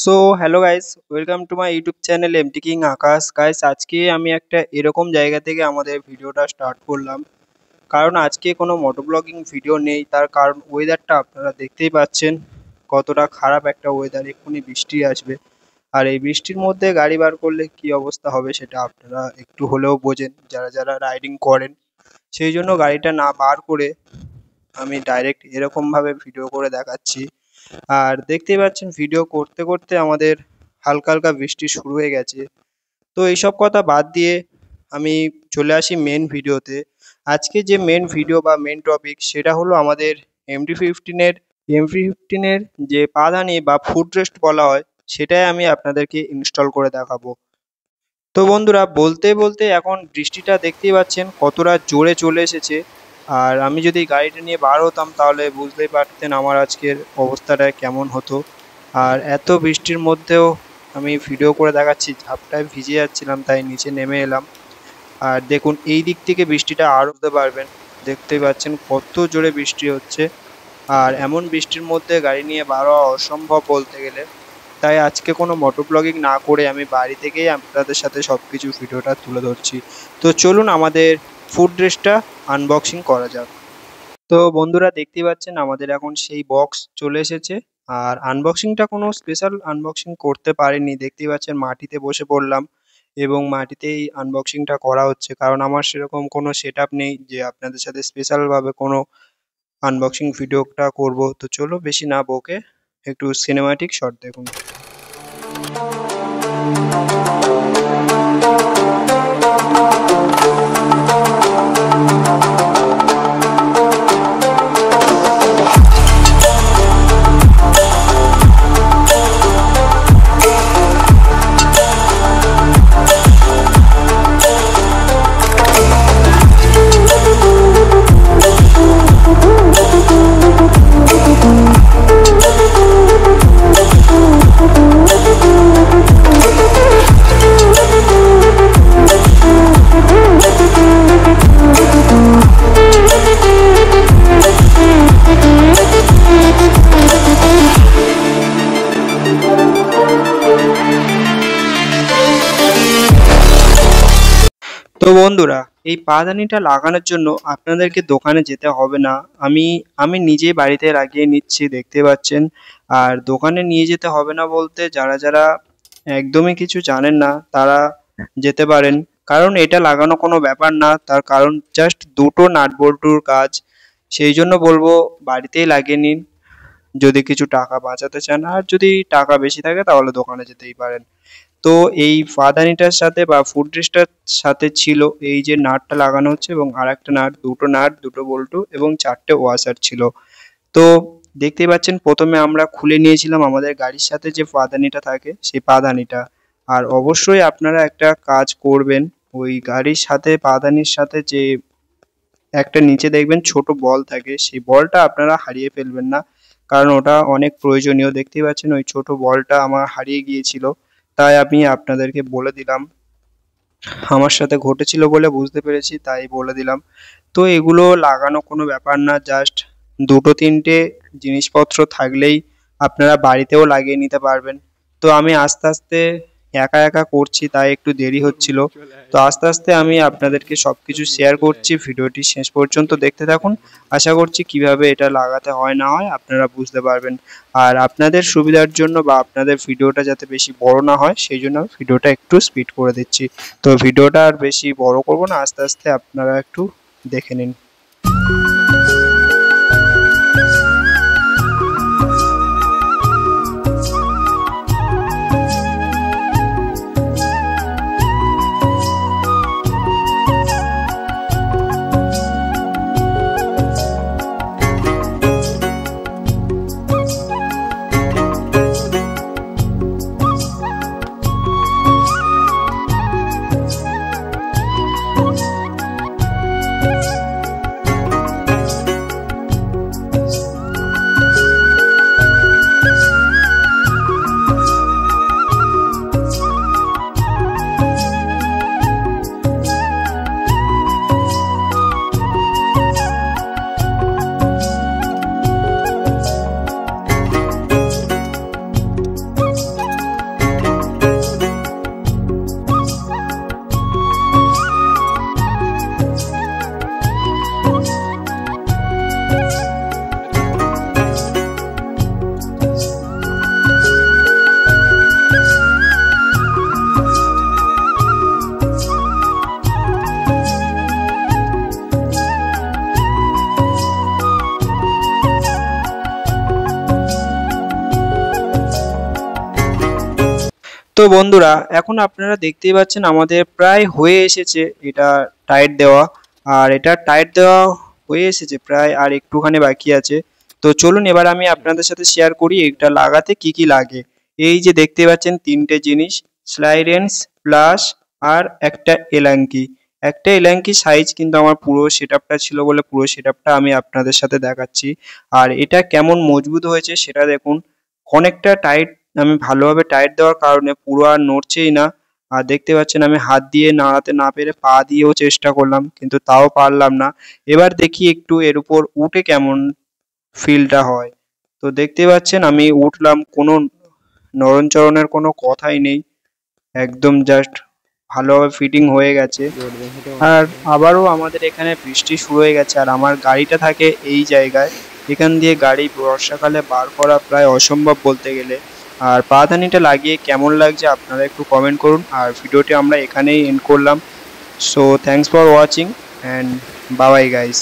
So hello guys, welcome to my YouTube channel MT king Akash. Guys, আজকে আমি একটা এরকম জায়গা থেকে আমাদের ভিডিওটা স্টার্ট করলাম, কারণ আজকে কোনো মোটো ব্লগিং ভিডিও নেই। তার কারণ ওয়েদারটা আপনারা দেখতেই পাচ্ছেন কতটা খারাপ একটা ওয়েদার, এক্ষুনি বৃষ্টি আসবে। আর এই বৃষ্টির মধ্যে গাড়ি বার করলে কি অবস্থা হবে সেটা আপনারা একটু হলেও বোঝেন, যারা যারা রাইডিং করেন। সেই জন্য গাড়িটা না বার করে আমি ডাইরেক্ট এরকমভাবে ভিডিও করে দেখাচ্ছি। আর দেখতেই পাচ্ছেন ভিডিও করতে করতে আমাদের হালকা হালকা বৃষ্টি শুরু হয়ে গেছে। তো এইসব কথা বাদ দিয়ে আমি চলে আসি মেন ভিডিওতে। আজকে যে মেন ভিডিও বা মেন টপিক সেটা হলো আমাদের এমটি ফিফটিনের যে পাদানি বা ফুট রেস্ট বলা হয়, সেটাই আমি আপনাদেরকে ইনস্টল করে দেখাবো। তো বন্ধুরা, বলতে বলতে এখন বৃষ্টিটা দেখতেই পাচ্ছেন কতটা জোরে চলে এসেছে। আর আমি যদি গাড়িটা নিয়ে বার হতাম তাহলে বুঝতেই পারতেন আমার আজকের অবস্থাটা কেমন হতো। আর এত বৃষ্টির মধ্যেও আমি ভিডিও করে দেখাচ্ছি, ঝাপটায় ভিজে যাচ্ছিলাম, তাই নিচে নেমে এলাম। আর দেখুন এই দিক থেকে বৃষ্টিটা আরও বুঝতে পারবেন, দেখতেই পাচ্ছেন কত জোরে বৃষ্টি হচ্ছে। আর এমন বৃষ্টির মধ্যে গাড়ি নিয়ে বার হওয়া অসম্ভব বলতে গেলে। তাই আজকে কোনো মোটো ব্লগিং না করে আমি বাড়ি থেকেই আপনাদের সাথে সব কিছু ভিডিওটা তুলে ধরছি। তো চলুন আমাদের ফুড ড্রেসটা আনবক্সিং করা যাক। তো বন্ধুরা, দেখতেই পাচ্ছেন আমাদের এখন সেই বক্স চলে এসেছে। আর আনবক্সিংটা কোনো স্পেশাল আনবক্সিং করতে পারিনি, দেখতেই পাচ্ছেন মাটিতে বসে পড়লাম এবং মাটিতেই আনবক্সিংটা করা হচ্ছে, কারণ আমার সেরকম কোনো সেট আপ নেই যে আপনাদের সাথে স্পেশালভাবে কোনো আনবক্সিং ভিডিওটা করব। তো চলো বেশি না বকে একটু সিনেমাটিক শট দেখুন। তো বন্ধুরা, এই পাদানিটা লাগানোর জন্য আপনাদেরকে দোকানে যেতে হবে না, আমি আমি নিজেই বাড়িতে লাগিয়ে নিচ্ছি, দেখতে পাচ্ছেন। আর দোকানে নিয়ে যেতে হবে না বলতে, যারা যারা একদমই কিছু জানেন না তারা যেতে পারেন, কারণ এটা লাগানো কোনো ব্যাপার না। তার কারণ জাস্ট দুটো নাট বল্টুর কাজ। সেই জন্য বলবো বাড়িতেই লাগিয়ে নিন যদি কিছু টাকা বাঁচাতে চান। আর যদি টাকা বেশি থাকে তাহলে দোকানে যেতেই পারেন। তো এই পাদানিটার সাথে বা ফুট ড্রেসটার সাথে ছিল এই যে নাটটা লাগানো হচ্ছে, এবং আর একটা নাট, দুটো বল্টু এবং চারটে ওয়াশার ছিল। তো দেখতেই পাচ্ছেন প্রথমে আমরা খুলে নিয়েছিলাম আমাদের গাড়ির সাথে যে পাদানিটা থাকে সেই পাদানিটা। আর অবশ্যই আপনারা একটা কাজ করবেন, ওই গাড়ির সাথে পাদানির সাথে যে একটা নিচে দেখবেন ছোট বল থাকে, সেই বলটা আপনারা হারিয়ে ফেলবেন না, কারণ ওটা অনেক প্রয়োজনীয়। দেখতেই পাচ্ছেন ওই ছোট বলটা আমার হারিয়ে গিয়েছিল, তাই আমি আপনাদেরকে বলে দিলাম, আমার সাথে ঘটেছিল বলে বুঝতে পেরেছি তাই বলে দিলাম। তো এগুলো লাগানো কোনো ব্যাপার না, জাস্ট দুটো তিনটে জিনিসপত্র থাকলেই আপনারা বাড়িতেও লাগিয়ে নিতে পারবেন। তো আমি আস্তে আস্তে একা একা করছি তাই একটু দেরি হচ্ছিল। তো আস্তে আস্তে আমি আপনাদেরকে সবকিছু শেয়ার করছি, ভিডিওটি শেষ পর্যন্ত দেখতে থাকুন। আশা করছি কিভাবে এটা লাগাতে হয় না হয় আপনারা বুঝতে পারবেন। আর আপনাদের সুবিধার জন্য বা আপনাদের ভিডিওটা যাতে বেশি বড় না হয় সেই জন্য ভিডিওটা একটু স্পিড করে দিচ্ছি। তো ভিডিওটা আর বেশি বড় করব না, আস্তে আস্তে আপনারা একটু দেখে নিন। তো বন্ধুরা, এখন আপনারা দেখতেই পাচ্ছেন আমাদের প্রায় হয়ে এসেছে এটা টাইট দেওয়া। আর এটা টাইট দেওয়া হয়ে এসেছে প্রায়, আর একটুখানি বাকি আছে। তো চলুন এবার আমি আপনাদের সাথে শেয়ার করি এটা লাগাতে কি কি লাগে। এই যে দেখতে পাচ্ছেন তিনটে জিনিস, স্লাইডেন্স, প্লাস আর একটা এলাঙ্কি। একটা এলাঙ্কি সাইজ কিন্তু আমার পুরো সেটআপটা ছিল বলে পুরো সেটআপটা আমি আপনাদের সাথে দেখাচ্ছি। আর এটা কেমন মজবুত হয়েছে সেটা দেখুন। অনেকটা টাইট, আমি ভালোভাবে টাইট দেওয়ার কারণে পুরো আর নড়ছেই না। আর দেখতে পাচ্ছেন আমি হাত দিয়ে নাড়াতে না পেরে পা দিয়েও চেষ্টা করলাম, কিন্তু তাও পারলাম না। এবার দেখি একটু এর উপর উঠে কেমন ফিলটা হয়। তো দেখতে পাচ্ছেন আমি উঠলাম, কোনো নড়নচড়নের কোনো কথাই নেই, একদম জাস্ট ভালোভাবে ফিটিং হয়ে গেছে। আর আবারও আমাদের এখানে বৃষ্টি শুরু হয়ে গেছে, আর আমার গাড়িটা থাকে এই জায়গায়। এখান দিয়ে গাড়ি বর্ষাকালে বার করা প্রায় অসম্ভব বলতে গেলে। আর পাদানিটা লাগিয়ে কেমন লাগছে আপনারা একটু কমেন্ট করুন। আর ভিডিওটি আমরা এখানেই এন্ড করলাম। So thanks for watching and bye bye guys.